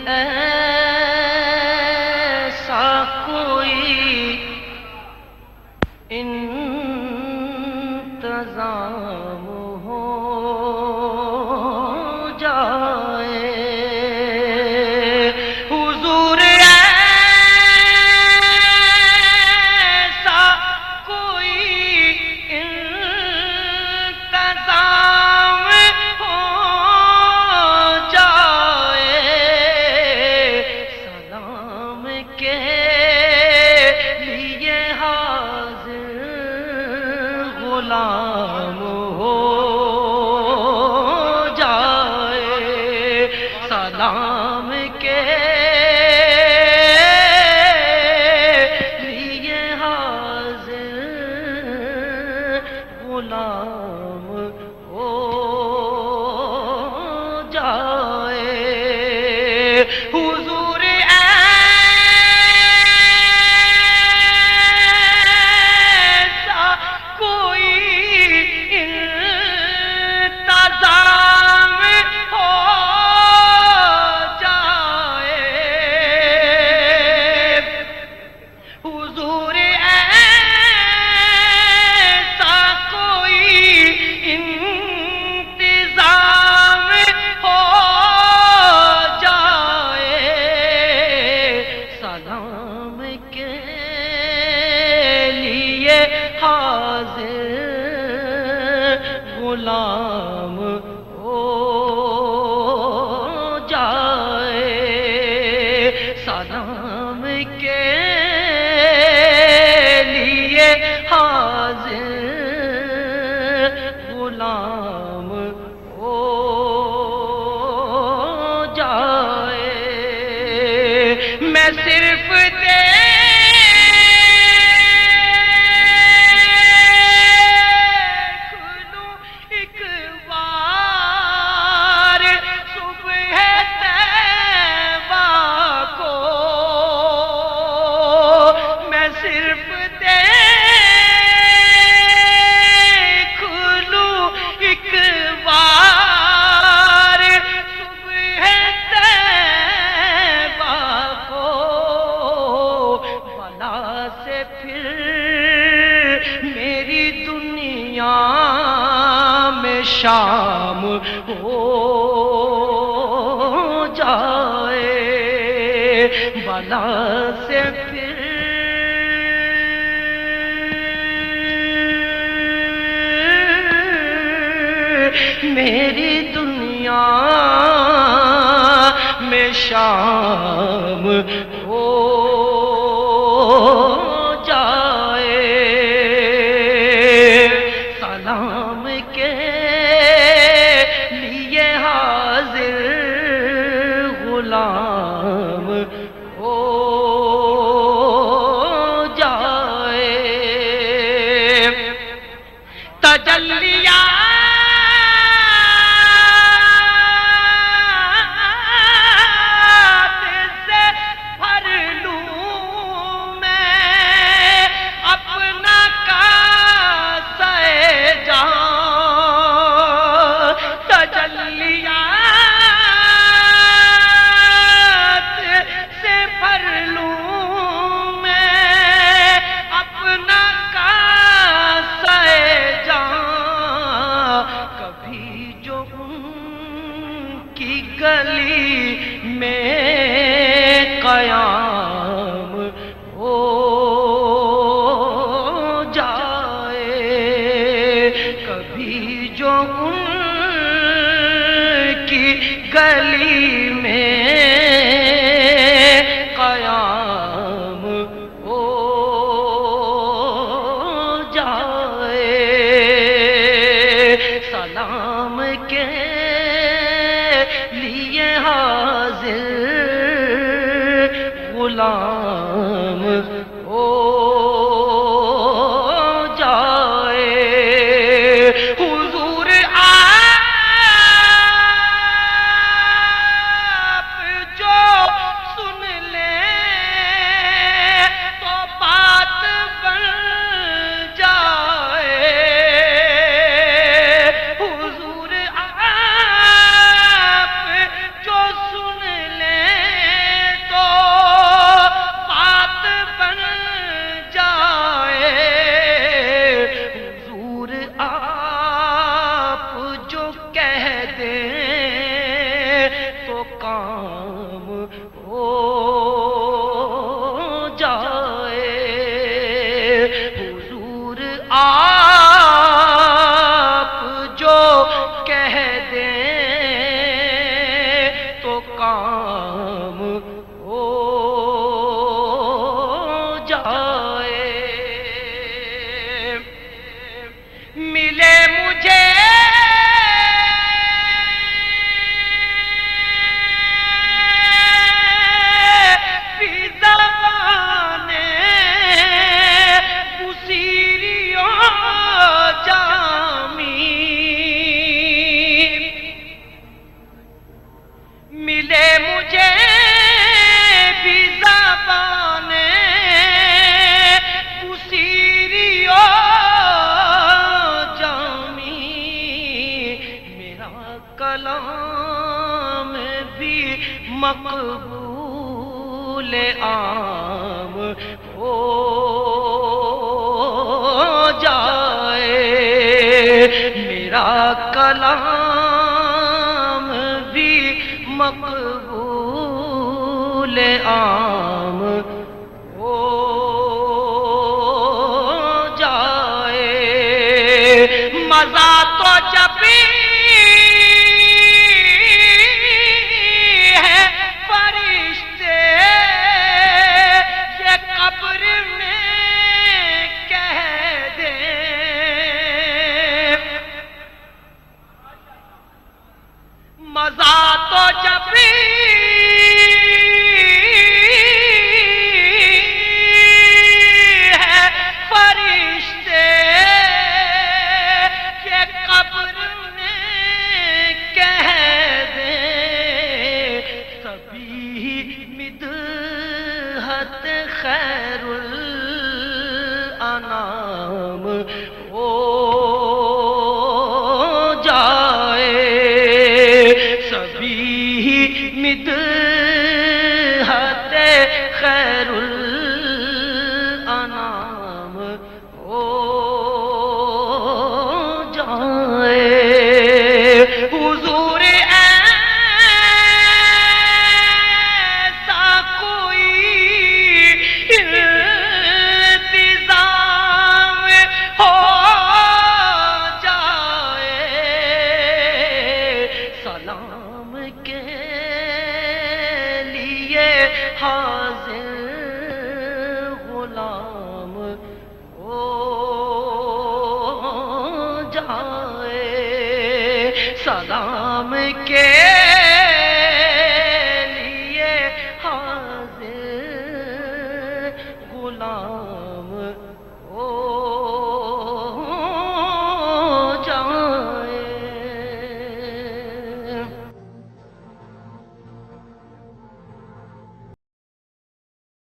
ایسا کوئی انتظام ہو جائے، حضور ایسا کوئی انتظام ہو جائے، سلام کے لیے حاضر غلام ہو جائے، سلام کے لیے حاضر غلام ہو جائے، حضور حاضر غلام ہو جائے، سلام کے لیے حاضر غلام ہو جائے، میں صرف شام ہو جائے، بلا سے پھر میری دنیا میں شام ہو جائے، سلام کے لیے حاضر غلام ہو جائے، تجلیات سے بھر لوں میں اپنا کاسہ جان، تجلیات سے بھر لوں میں اپنا کاسہ جان، کبھی جو ان کی گلی میں قیام ہو جائے، کبھی جو ان کی گلی میں قیام ہو جائے، سلام کے لیے حاضر غلام ہو جائے، حضور آپ جو سن لیں تو بات بن جائے، حضور آپ جو سن لیں کام ہو جائے۔ حضور آپ جو کہہ دیں تو کام ہو جائے۔ ملے مجھے ملے مجھے بھی زبان بصیری و جامی، میرا کلام بھی مقبول عام ہو جائے۔ میرا کلام بھی مقبول عام ہو جائے۔ مزہ تو جب ہے فرشتے یہ قبر میں کہہ دیں، مزہ تو جب ہے فرشتے یہ قبر میں کہہ دیں، سبھی مدحت خیر الانام ہو جائے۔ مدحت خیر الانام ہو جائے۔ حضور ایسا کوئی انتظام ہو جائے، سلام کے حاضر غلام ہو جائے، سلام کے